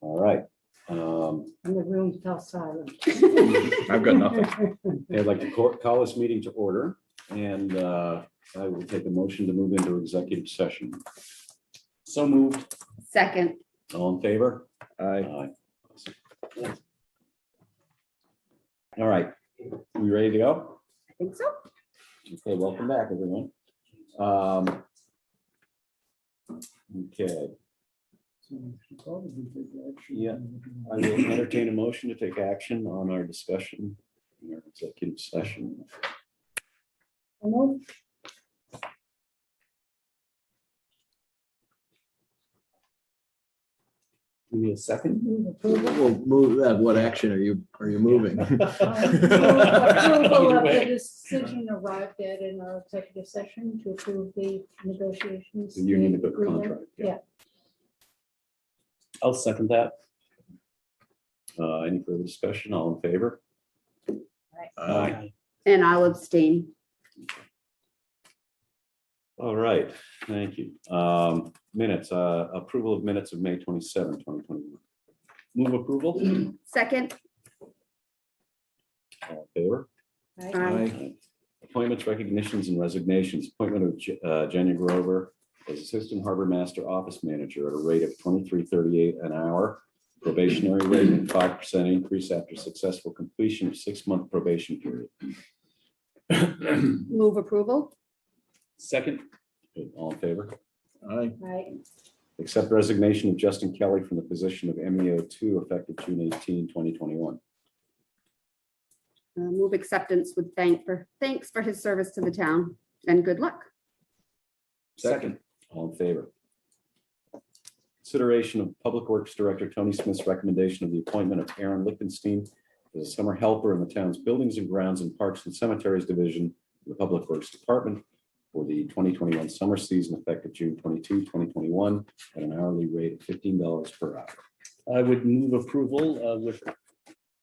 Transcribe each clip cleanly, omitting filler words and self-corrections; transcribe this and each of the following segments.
All right. And the room fell silent. I've got nothing. I'd like to call this meeting to order, and I will take a motion to move into executive session. So moved. Second. All in favor? Aye. Aye. All right. We ready to go? I think so. Okay, welcome back, everyone. Okay. Yeah, I will entertain a motion to take action on our discussion in our executive session. Give me a second. Well, move that. What action are you moving? Approval of the decision arrived at in our executive session to approve the negotiations. The union agreement. contract. Yeah. I'll second that. Any further discussion? All in favor? Aye. And I'll abstain. All right, thank you. Minutes, approval of minutes of May 27, 2021. Move approval. Second. All in favor? Right. Aye. Appointments, recognitions, and resignations. Appointment of Jenny Grover as Assistant Harbor Master Office Manager at a rate of $23.38 an hour. Probationary rate and 5% increase after successful completion of 6-month probation period. Move approval. Second. All in favor? Aye. Right. Accept resignation of Justin Kelly from the position of MEO2 effective June 18, 2021. Move acceptance with thanks for his service to the town and good luck. Second. All in favor? Consideration of Public Works Director Tony Smith's recommendation of the appointment of Aaron Lichtenstein as a summer helper in the town's Buildings and Grounds and Parks and Cemeteries Division of the Public Works Department for the 2021 summer season effective June 22, 2021 at an hourly rate of $15 per hour. I would move approval with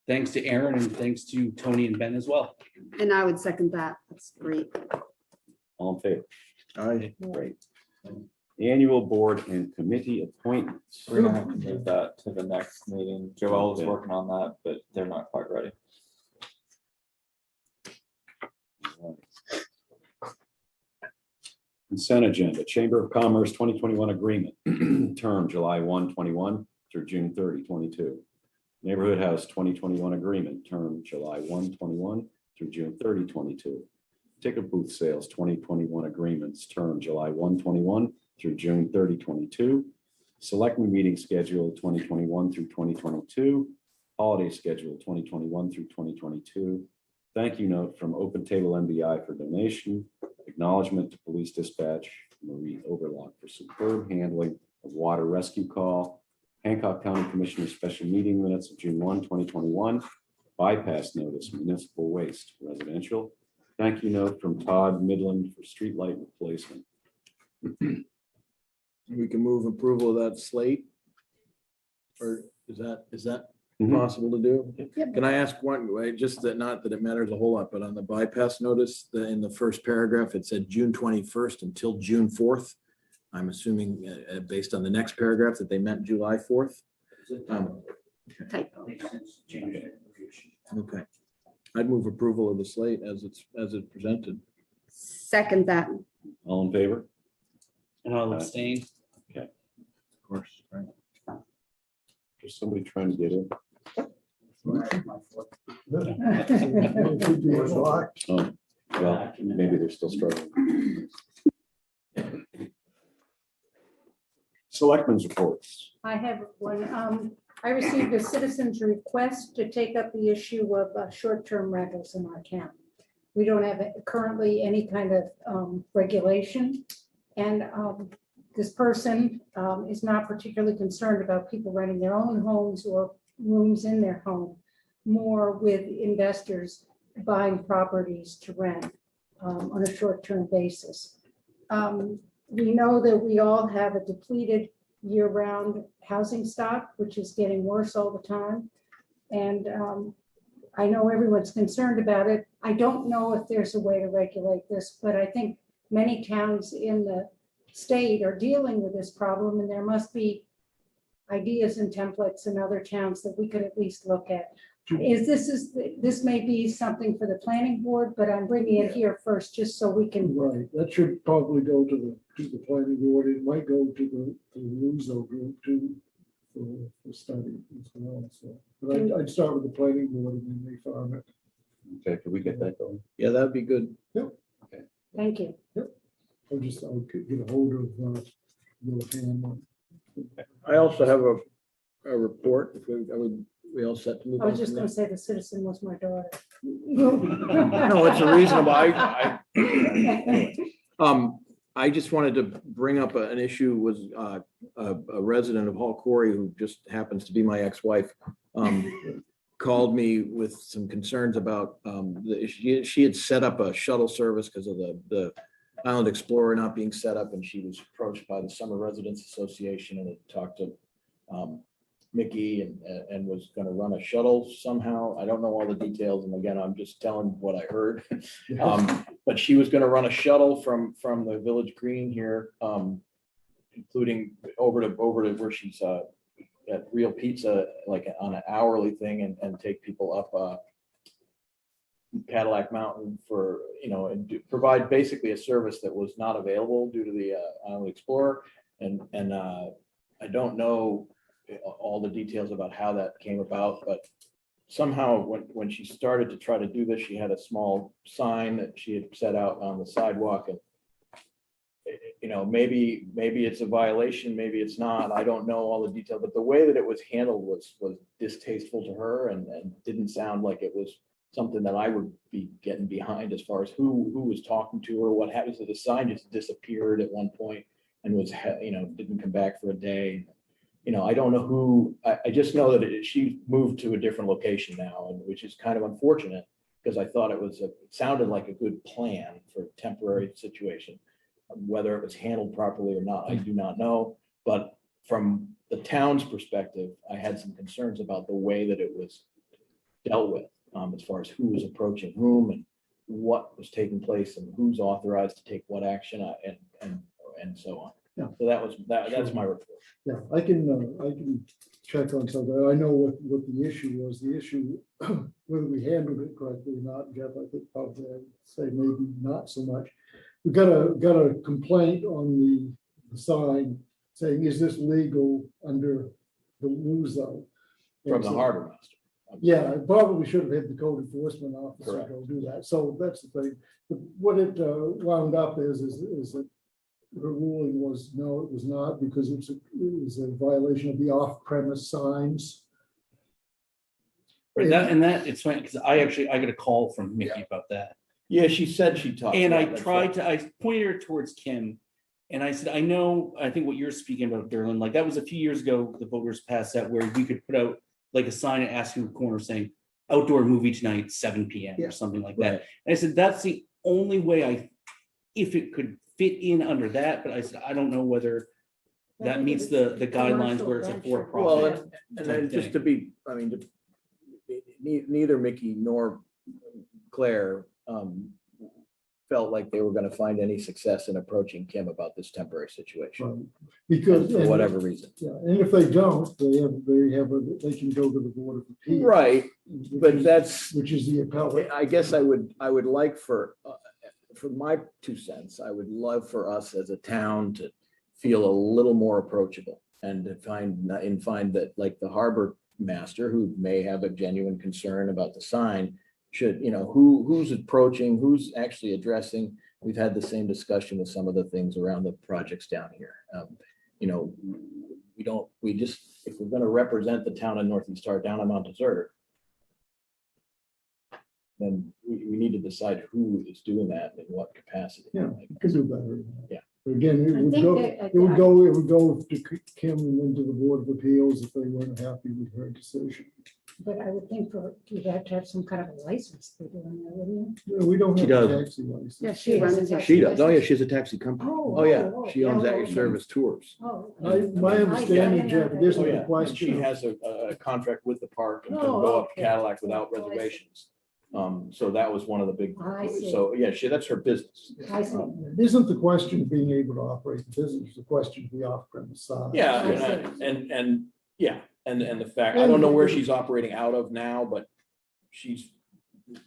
thanks to Aaron and thanks to Tony and Ben as well. And I would second that. That's great. All in favor? Aye. Great. Annual board and committee appointments. We're gonna have to move that to the next meeting. Joelle is Okay. working on that, but they're not quite ready. Consent agenda, Chamber of Commerce 2021 agreement, term July 1, 21 through June 30, 22. Neighborhood House 2021 agreement, term July 1, 21 through June 30, 22. Ticket booth sales 2021 agreements, term July 1, 21 through June 30, 22. Selectmen meeting schedule 2021 through 2022. Holiday schedule 2021 through 2022. Thank you note from Open Table MBI for donation. Acknowledgement to Police Dispatch Marie Overlock for superb handling of water rescue call. Hancock County Commissioner Special Meeting Minutes of June 1, 2021. Bypass notice municipal waste residential. Thank you note from Todd Midland for streetlight replacement. We can move approval of that slate. Or is that Mhm. possible to do? Yep. Can I ask one way, just that, not that it matters a whole lot, but on the bypass notice, in the first paragraph, it said June 21st until June 4th. I'm assuming based on the next paragraph that they meant July 4th. Typo. Okay. I'd move approval of the slate as it's presented. Second that. All in favor? And I'll abstain. Of course, right. There's somebody trying to get in. Oh, well, maybe they're still struggling. Selectmen's reports. I have one. I received a citizen's request to take up the issue of short-term rentals in our town. We don't have currently any kind of regulation. And this person is not particularly concerned about people renting their own homes or rooms in their home, more with investors buying properties to rent on a short-term basis. We know that we all have a depleted year-round housing stock, which is getting worse all the time. And I know everyone's concerned about it. I don't know if there's a way to regulate this, but I think many towns in the state are dealing with this problem, and there must be ideas and templates in other towns that we could at least look at. This may be something for the planning board, but I'm bringing it here first, just so we can, Right, that should probably go to the planning board. It might go to the Luso group too, for study as well, so. But I'd start with the planning board and then they farm it. Okay, could we get that going? Yeah, that'd be good. thank you. I'll get a hold of, Will Ham. I also have a report. If we all set to move I on? was just from gonna that? say the citizen was my daughter. No, it's a reasonable, anyway. I just wanted to bring up an issue was a resident of Hall Quarry who just happens to be my ex-wife. Called me with some concerns about she had set up a shuttle service because of the Island Explorer not being set up, and she was approached by the Summer Residents Association and had talked to Mickey and was going to run a shuttle somehow. I don't know all the details, and again, I'm just telling what I heard. But she was going to run a shuttle from the Village Green here, including over to where she's at Real Pizza, like on an hourly thing, and take people up Cadillac Mountain for, and provide basically a service that was not available due to the Island Explorer. And I don't know all the details about how that came about, but somehow when she started to try to do this, she had a small sign that she had set out on the sidewalk, and maybe it's a violation, maybe it's not. I don't know all the details, but the way that it was handled was distasteful to her and didn't sound like it was something that I would be getting behind as far as who was talking to her, what happened. So the sign just disappeared at one point and was, didn't come back for a day. I don't know who, I just know that she moved to a different location now, and which is kind of unfortunate because I thought it sounded like a good plan for a temporary situation. Whether it was handled properly or not, I do not know. But from the town's perspective, I had some concerns about the way that it was dealt with, as far as who was approaching whom and what was taking place and who's authorized to take what action and so on. Yeah. So that's my report. Yeah, I can check on something. I know what the issue was. The issue, whether we handled it correctly or not, Jeff, I think probably I'd say maybe not so much. We got a complaint on the sign saying, is this legal under the Luso? From the harbor master. Yeah, I probably should have had the code enforcement officer Correct. go do that. So that's the thing. But what it wound up is that her ruling was, no, it was not, because it was a violation of the off-premise signs. Right, that it's funny because I got a call from Mickey about that. Yeah, she said she talked. And I that's tried right. to, I pointed her towards Kim. And I said, I think what you're speaking about, Derlin, like that was a few years ago, the voters passed that where we could put out like a sign at Asking Corner saying outdoor movie tonight, 7 p.m. or something like that. Right. And I said, that's the only way if it could fit in under that, but I said, I don't know whether that meets the guidelines where it's a Commercial for-profit. venture. And then just to be, neither Mickey nor Claire felt like they were going to find any success in approaching Kim about this temporary situation Because for whatever reason. Yeah, and if they don't, they can go to the Board of Appeals. Right, but that's, Which is the appellate. I guess I would like for my 2 cents, I would love for us as a town to feel a little more approachable and to find that like the harbor master, who may have a genuine concern about the sign, should, who's approaching, who's actually addressing. We've had the same discussion with some of the things around the projects down here. If we're going to represent the town of Northeast Star down on Mount Desert, then we need to decide who is doing that and in what capacity. Yeah, you can do better. Yeah. But again, I think it would go to Kim and then to the Board of Appeals if they weren't happy with her decision. But I would think you'd have to have some kind of a license to do that, wouldn't you? Yeah, we don't She have a does. taxi license. Yeah, she runs a taxi. She does. Oh, yeah, she has a taxi company. Oh, Oh, yeah. oh, She owns oh, At Your okay. Service Tours. Oh. My understanding, Jeff, it isn't Oh, a yeah. And question. she of- has a contract with the park and can Oh, go up okay. Cadillac without Oh, I see. reservations. So that was one of the big, I see. so yeah, that's her business. I see. It isn't the question of being able to operate the business, it's the question of the off-premise side. Yeah, I see. and Yeah, and the fact, I don't know where she's operating out of now, but she's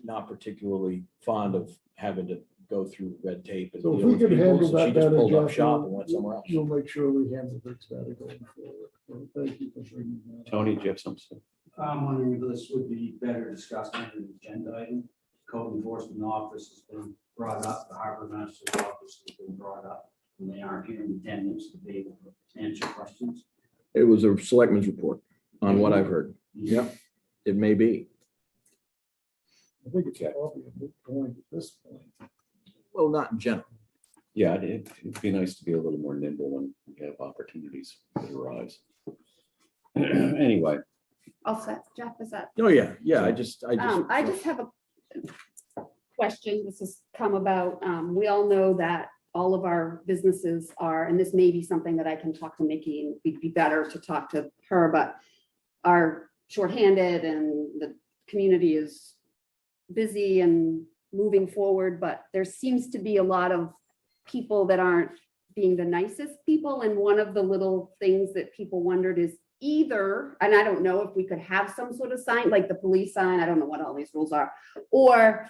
not particularly fond of having to go through red tape and So if deal we with can people, handle so that she just better, pulled up Jeff, shop and went somewhere else. you'll make sure we handle things better going forward. So thank you for bringing that up. Tony, do you have something? I'm wondering if this would be better discussed under an agenda item. Code enforcement office has been brought up, the harbor master's office has been brought up, and they aren't here in attendance to be able to answer questions. It was a selectman's report on what I've heard. Yep, it may be. I think it's probably a good point at this point. Well, not in general. Yeah, it'd be nice to be a little more nimble when we have opportunities that arise. Anyway, All set, Jeff, is that? Oh, yeah, I just. I just have a question. This has come about. We all know that all of our businesses are, and this may be something that I can talk to Mickey, and it'd be better to talk to her, but are shorthanded and the community is busy and moving forward, but there seems to be a lot of people that aren't being the nicest people. And one of the little things that people wondered is either, and I don't know if we could have some sort of sign, like the police sign, I don't know what all these rules are, or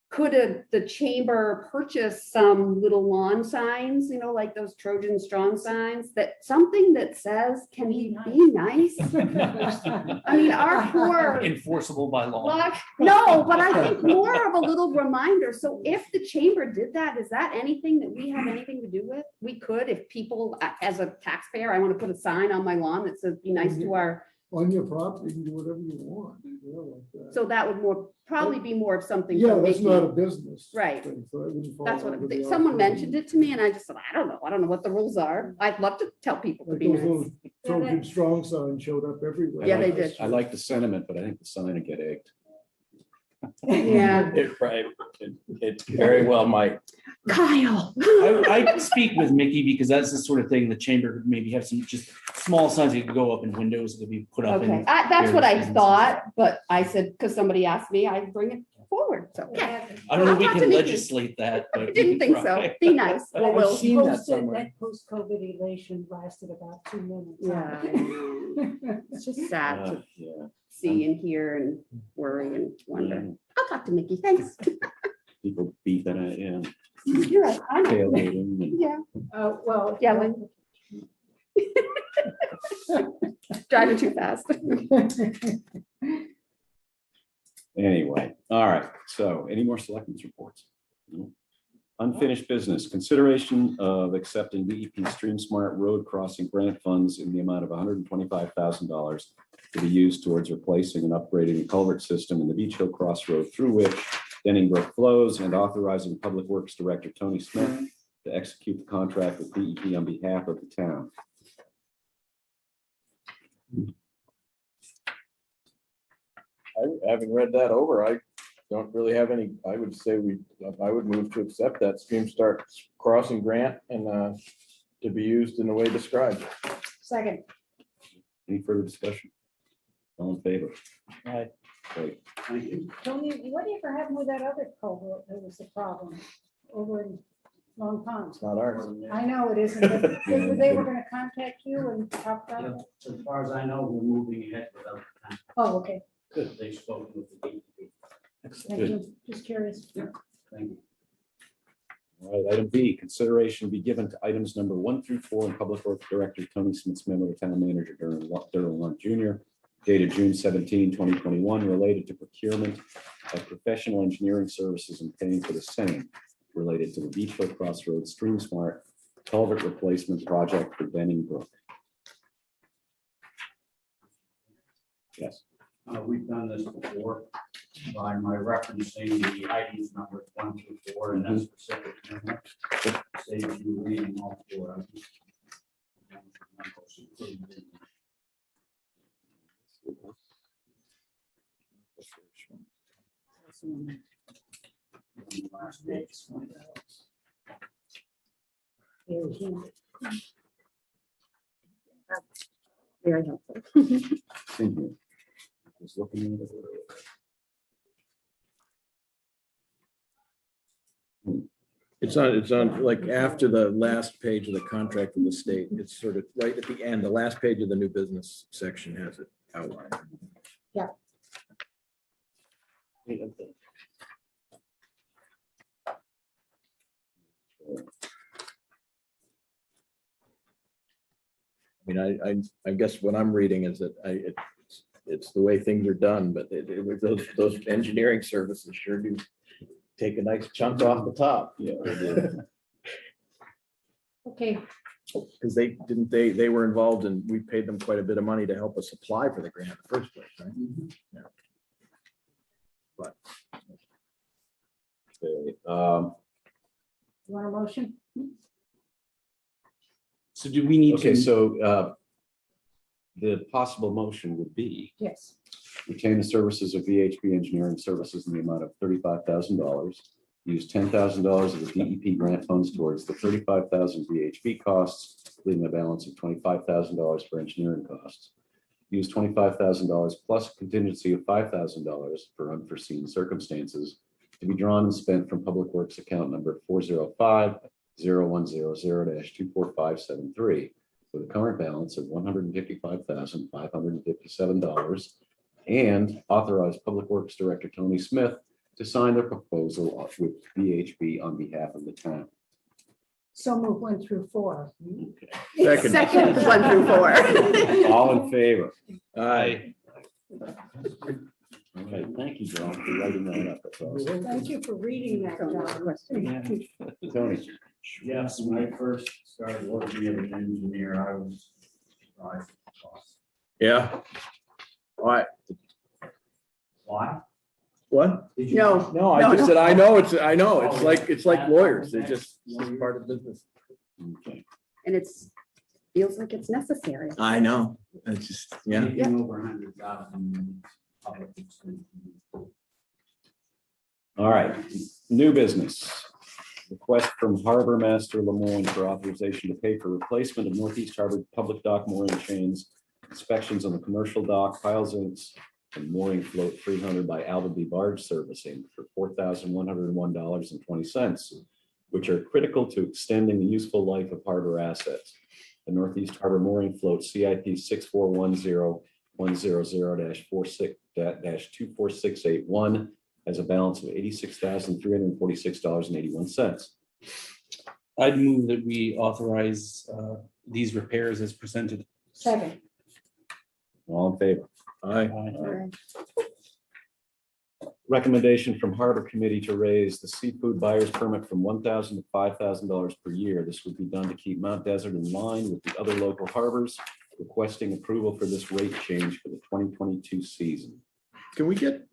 could the chamber purchase some little lawn signs, you know, like those Trojan Strong signs, that something that says, can he be nice? I mean, our poor, Enforceable by law. like, no, but I think more of a little reminder. So if the chamber did that, is that anything that we have anything to do with? We could, if people, as a taxpayer, I want to put a sign on my lawn that says, be nice to our, On your property, you can do whatever you want. Like that. so that would probably be more of something. Yeah, for that's Mickey. not a business. Right. thing, so it wouldn't fall That's what, under the someone operating- mentioned it to me and I just said, I don't know what the rules are. I'd love to tell people to Like be those nice. little Trojan Strong signs showed up everywhere. Yeah, they did. I like the sentiment, but I think the sign would get egged. Yeah. It very well might. Kyle. I speak with Mickey because that's the sort of thing the chamber could maybe have some just small signs that could go up in windows that could be put up. Okay, in that's what I various thought, but I said, because somebody asked me, I bring it forward, so, okay. I don't know if we I'll talk can to Mickey. legislate that, but. I we didn't can think so. try. Be nice. I've Well, we'll. seen that Posted somewhere. that post-COVID elation lasted about 2 minutes. Yeah. It's just sad to Yeah. see and hear and worry and wonder. I'll talk to Mickey, thanks. People beeping at you, You're right. I know. tailgating. and- Yeah, Well. Yelling. driving too fast. Anyway, all right, so any more selectmen's reports? No. Unfinished business, consideration of accepting DEP Stream Smart Road Crossing Grant Funds in the amount of $125,000 to be used towards replacing and upgrading the culvert system in the Beach Hill Crossroad through which Denning Brook flows, and authorizing Public Works Director Tony Smith to execute the contract with DEP on behalf of the town. Having read that over, I don't really have any, I would say I would move to accept that Stream Start Crossing grant and to be used in the way described. Second. Any further discussion? All in favor? Aye. Great. Thank you. Tony, whatever happened with that other culvert that was the problem over in Long Pond? It's not ours. I know it isn't, but they were gonna contact you and talk about Yeah, it? As far as I know, we're moving ahead without the time. Oh, okay, Good. They've spoken with the DEP. thank you, just curious. Thank you. All right, item B, consideration be given to items number 1 through 4 in Public Works Director Tony Smith's memo to Town Manager Darrell Lund Jr. dated June 17, 2021, related to procurement of professional engineering services and paying for the same related to the Beach Hill Crossroads Stream Smart culvert replacement project for Denning Brook. Yes. We've done this before by my referencing the items numbers 1 through 4 and that specific memo. Saves you reading all 4 of them. Last page. Very helpful. In here. Just looking at it. It's on like after the last page of the contract with the state. It's sort of right at the end. The last page of the new business section has it outlined. I mean, I guess what I'm reading is that it's the way things are done, but it was those engineering services sure do take a nice chunk off the top. Yeah. Okay, Because they were involved and we paid them quite a bit of money to help us apply for the grant in the first place, right? Yeah. But Okay, you want a motion? So do we need okay, to? so the possible motion would be Yes. retain the services of VHP Engineering Services in the amount of $35,000. Use $10,000 of the DEP grant funds towards the 35,000 VHP costs, leaving a balance of $25,000 for engineering costs. Use $25,000 plus a contingency of $5,000 for unforeseen circumstances to be drawn and spent from Public Works account number 405-0100-24573 with a current balance of $155,557, and authorize Public Works Director Tony Smith to sign the proposal with VHB on behalf of the town. So move 1 through 4. Second. Second, 1 through 4. All in favor? Aye. Okay, thank you, John, for writing that up. That's awesome. Thank you for reading that, John. Tony, Yes, when I first started working as an engineer, I was surprised. at the cost. Yeah. All right. Why? What? Did you- No. No, I just said, I know, it's like lawyers. They're just it's part of business. okay. And feels like it's necessary. I know. It's just, yeah. Anything over 100,000 public expense. All right, new business. Request from Harbor Master Lemoyne for authorization to pay for replacement of Northeast Harbor public dock mooring chains, inspections on the commercial dock, piles and mooring float 300 by Albany Barge Servicing for $4,101.20, which are critical to extending the useful life of harbor assets. The Northeast Harbor mooring float CIP 6410100-24681 has a balance of $86,346.81. I'd move that we authorize these repairs as presented. Second. All in favor? Aye. Recommendation from Harbor Committee to raise the seafood buyer's permit from $1,000 to $5,000 per year. This would be done to keep Mount Desert in line with the other local harbors, requesting approval for this rate change for the 2022 season. Could we get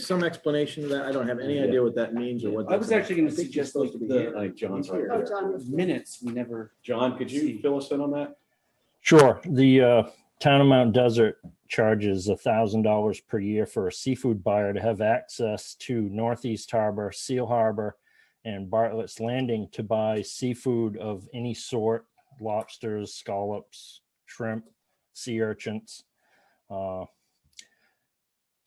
some explanation of that? I don't have any idea what that means or what. I was that's actually going about. to I think you're suggest supposed like to be the here. Like John's right Oh, there. John was- minutes, we never. John, could you fill us in on that? Sure. The town of Mount Desert charges $1,000 per year for a seafood buyer to have access to Northeast Harbor, Seal Harbor, and Bartlett's Landing to buy seafood of any sort: lobsters, scallops, shrimp, sea urchins.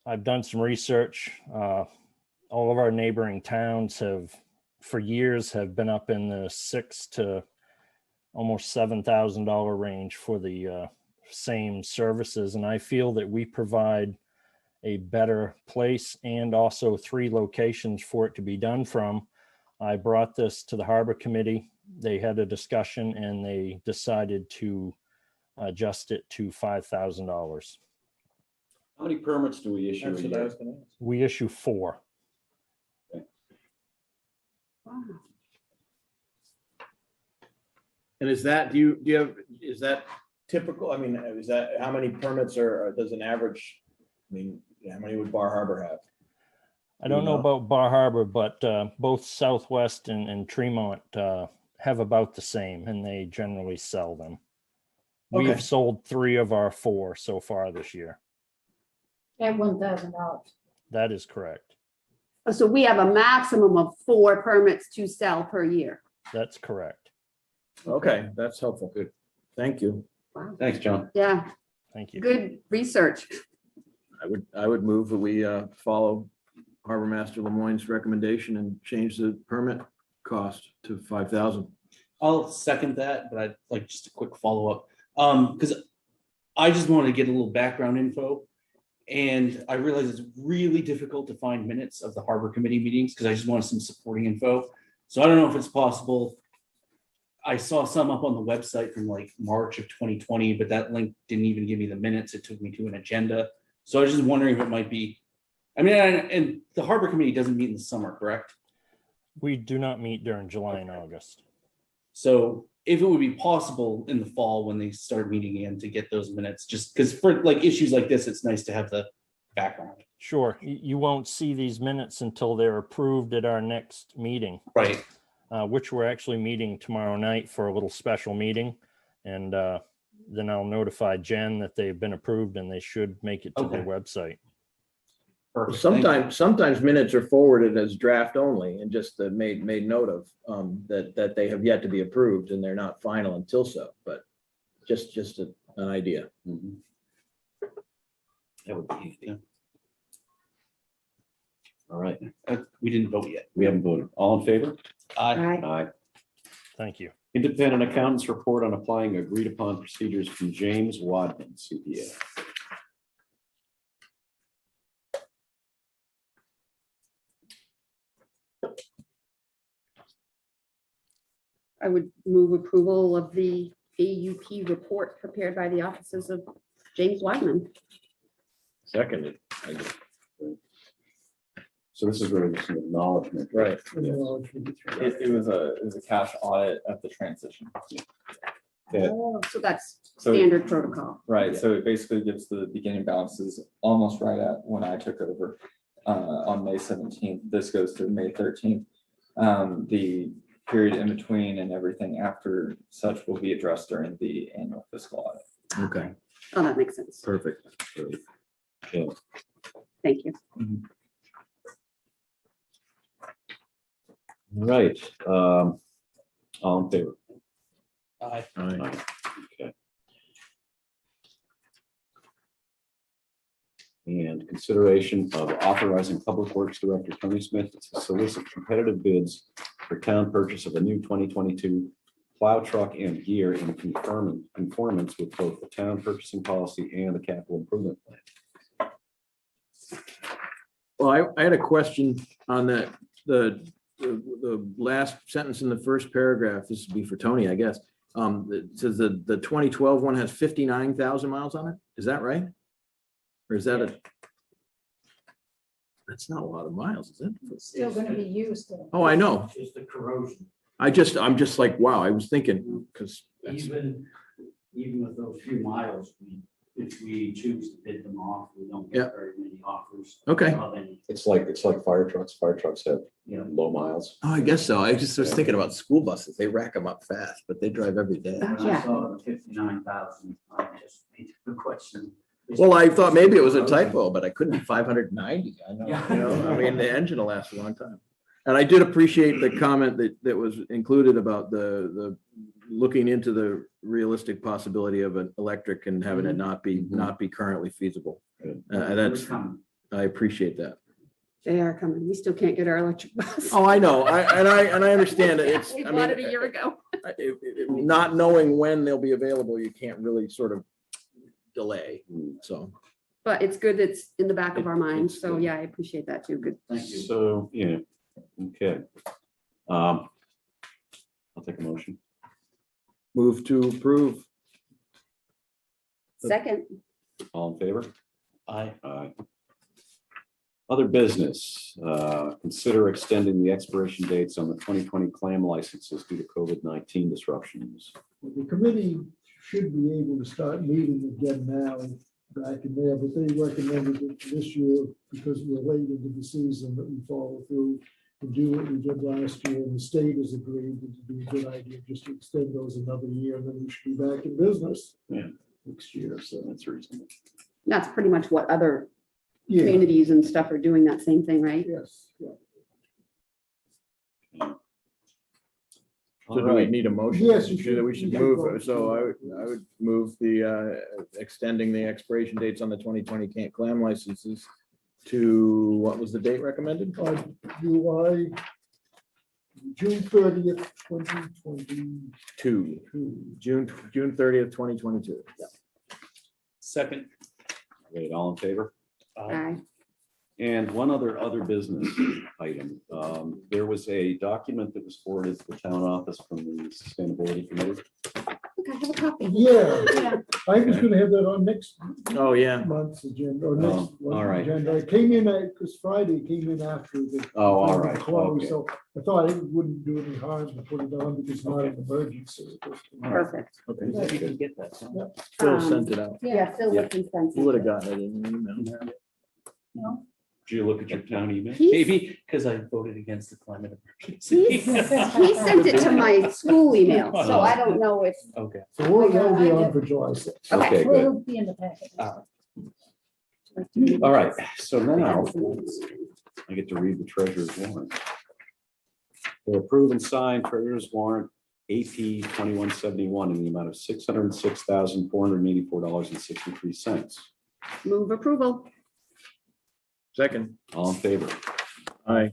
I've done some research. All of our neighboring towns for years, have been up in the $6,000 to almost $7,000 range for the same services. And I feel that we provide a better place and also 3 locations for it to be done from. I brought this to the Harbor Committee. They had a discussion and they decided to adjust it to $5,000. How many permits do we issue a That's what I year? was gonna ask. We issue 4. Wow. And is that, is that typical? I mean, is that, how many permits does an average, I mean, how many would Bar Harbor have? I don't know know? about Bar Harbor, but both Southwest and Tremont have about the same, and they generally sell them. Okay. We've sold 3 of our 4 so far this year. At $1,000. That is correct. So we have a maximum of 4 permits to sell per year. That's correct. Okay, that's helpful. Good. Thank you. Wow. Thanks, John. Yeah, Thank you. good research. I would move that we follow Harbor Master Lemoyne's recommendation and change the permit cost to 5,000. I'll second that, but I'd like just a quick follow-up. Because I just wanted to get a little background info. And I realize it's really difficult to find minutes of the harbor committee meetings because I just wanted some supporting info. So I don't know if it's possible. I saw some up on the website from like March of 2020, but that link didn't even give me the minutes. It took me to an agenda. So I was just wondering if it might be, I mean, and the harbor committee doesn't meet in the summer, correct? We do not meet during July and August. So if it would be possible in the fall when they start meeting again to get those minutes, just because for like issues like this, it's nice to have the background. Sure, you won't see these minutes until they're approved at our next meeting, Right. which we're actually meeting tomorrow night for a little special meeting. And then I'll notify Jen that they've been approved and they should make it to their Okay. website. Perfect. Thank you. Sometimes minutes are forwarded as draft only and just made note of that they have yet to be approved and they're not final until so, but just an idea. Mhm. That would be, Yeah. all right. We didn't vote yet. We haven't voted. All in favor? Aye. Aye. Thank you. Independent accountants report on applying agreed upon procedures from James Wadman, CPA. I would move approval of the AUP report prepared by the offices of James Wyman. Seconded. So this is really just an acknowledgement. Right. It was a cash audit of the transition. Yeah. Oh, so that's So- standard protocol. Right, so it basically gives the beginning balances almost right at when I took over on May 17th. This goes to May 13th. The period in between and everything after such will be addressed during the annual fiscal audit. Okay, Oh, that makes sense. perfect. Okay. Thank you. All right. All in favor? Aye. All right. Aye. Okay. And consideration of authorizing Public Works Director Tony Smith to solicit competitive bids for town purchase of a new 2022 plow truck and gear in conformance with both the town purchasing policy and the capital improvement plan. Well, I had a question on that, the last sentence in the first paragraph. This would be for Tony, I guess. It says the 2012 one has 59,000 miles on it. Is that right? Or is that that's not a lot of miles, is it? It's still gonna be used. though. Oh, I know. It's the corrosion. I'm just like, wow, I was thinking, because Even with those few miles, if we choose to bid them off, we don't Yeah. get very many offers. Okay. of any, It's like fire trucks. Fire trucks have, you know, low miles. oh, I guess so. I just was thinking about school buses. They rack them up fast, but they drive every day. when I Yeah. saw the 59,000, I just made the question. Well, I thought maybe it was a typo, but I couldn't be 590. I know, Yeah. you know, I mean, the engine will last a long time. And I did appreciate the comment that was included about the looking into the realistic possibility of an electric and having it not be currently feasible. That's, I appreciate that. They are coming. We still can't get our electric bus. Oh, I know. I understand it. It's, We I bought it a mean, year ago. not knowing when they'll be available, you can't really sort of delay. So, But it's good it's in the back of our minds. It's So good. yeah, I appreciate that too. Good. Thank you. So, yeah, okay. I'll take a motion. move to approve. Second, All in favor? Aye. Aye. Other business, consider extending the expiration dates on the 2020 clam licenses due to COVID-19 disruptions. The committee should be able to start meeting again now, back in there, but they recommended it for this year because we're late into the season that we follow through and do what we did last year, and the state has agreed that it'd be a good idea just to extend those another year, and then we should be back in business. Next year, so that's reasonable. that's pretty much what other Yeah, communities and stuff are doing, that same thing, right? yes, yeah. So do we need a motion? Yes, you should. We should You should move, vote. so I would move the extending the expiration dates on the 2020 clam licenses to, what was the date recommended? July June 30th, 2022. June 30th, 2022. Second. Wait, all in favor? Aye. And one other business item. There was a document that was forwarded to the town office from the Sustainability Committee. Look, I have a copy. Yeah, Yeah, I was gonna have that on next Oh, yeah. month's agenda, or next all month's right. agenda. I came in, because Friday came in after the. Oh, all right, close, okay. So I thought it wouldn't do any harm to put it on because it's not an emergency. Perfect. Okay. You can get that. so. Phil Um, sent it out. Yeah, Phil Yeah. Whitson sent You would have it. gotten it in an email. no, Did you look at your town email? He's- Maybe because I voted against the climate emergency. He sent it to my school email, so I don't know if, Okay. So that'll be on for July 6th. Okay. Okay, good. will be in the packet. All right, so now I get to read the treasurer's warrant. To approve and sign treasurer's warrant AP 2171 in the amount of $606,484.63. move approval. Second. All in favor? Aye.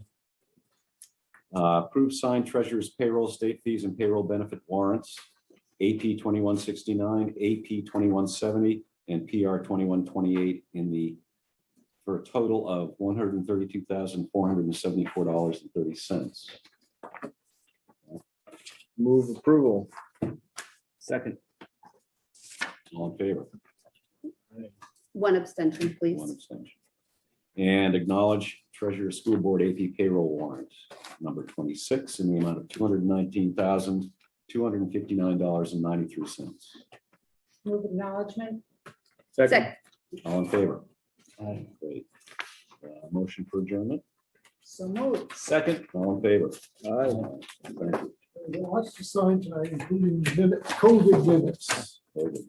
Approve signed treasurer's payroll, state fees, and payroll benefit warrants, AP 2169, AP 2170, and PR 2128 for a total of $132,474.30. Move approval. Second. All in favor? One abstention, One please. abstention. And acknowledge treasurer school board AP payroll warrant number 26 in the amount of $219,259.93. Move acknowledgement. Second. All in favor? Aye. Great. Motion for adjournment. So moved. Second. All in favor? Aye. Thank you. Lots to sign tonight, including COVID minutes. Very good.